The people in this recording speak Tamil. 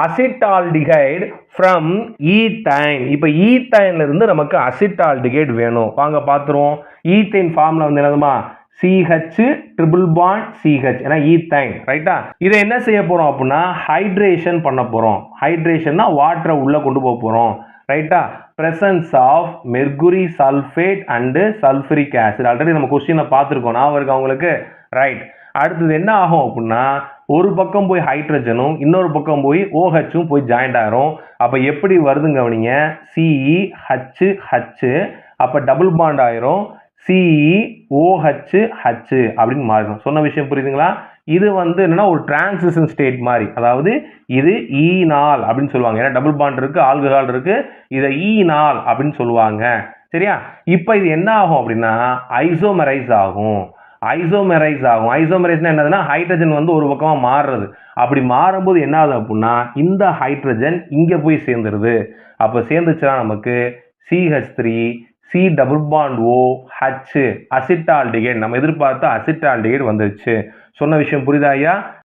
Acetaldehyde from ethyne. இப்போ ஈத்தைன்ல இருந்து நமக்கு அசிட்டால்டிகைடு வேணும். வாங்க பார்த்துருவோம். ஈத்தைன் ஃபார்முலா வந்து என்னதுமா CH ட்ரிபிள் பாண்ட் CH, ஏன்னா ஈத்தைன், ரைட்டா? இதை என்ன செய்ய போறோம் அப்படின்னா ஹைட்ரேஷன் பண்ண போறோம். ஹைட்ரேஷன்னா வாட்டரை உள்ள கொண்டு போக போறோம், ரைட்டா? presence of mercury sulphate and sulphuric acid. Already நம்ம கொஸ்டினை பார்த்துருக்கோம், நான் இருக்கு அவங்களுக்கு, ரைட்? அடுத்தது என்ன ஆகும் அப்படின்னா ஒரு பக்கம் போய் ஹைட்ரஜனும் இன்னொரு பக்கம் போய் OHும் போய் ஜாயிண்ட் ஆகிரும். அப்போ எப்படி வருதுங்க அவனிங்க CEHH, அப்போ டபுள் பாண்ட் ஆயிரும் CeOH அப்படின்னு மாறிடும். சொன்ன விஷயம் புரியுதுங்களா? இது வந்து என்னன்னா ஒரு டிரான்சிஷன் ஸ்டேட் மாதிரி, அதாவது இது ஈனால் அப்படின்னு சொல்லுவாங்க. ஏன்னா டபுள் பாண்ட் இருக்கு, ஆல்கஹால் இருக்கு, இதை ஈனால் அப்படின்னு சொல்லுவாங்க. சரியா? இப்போ இது என்ன ஆகும் அப்படின்னா ஐசோமெரைஸ் ஆகும். ஐசோமெரைஸ்னா என்னதுன்னா ஹைட்ரஜன் வந்து ஒரு பக்கமா மாறுறது. அப்படி மாறும்போது என்ன ஆகுது அப்படின்னா இந்த ஹைட்ரஜன் இங்க போய் சேர்ந்துருது. அப்போ சேர்ந்துச்சுன்னா நமக்கு CH3 C double bond OH acetaldehyde, நம்ம எதிர்பார்த்த அசிட்டால்டிகைடு வந்துருச்சு. சொன்ன விஷயம் புரியுதா ஐயா?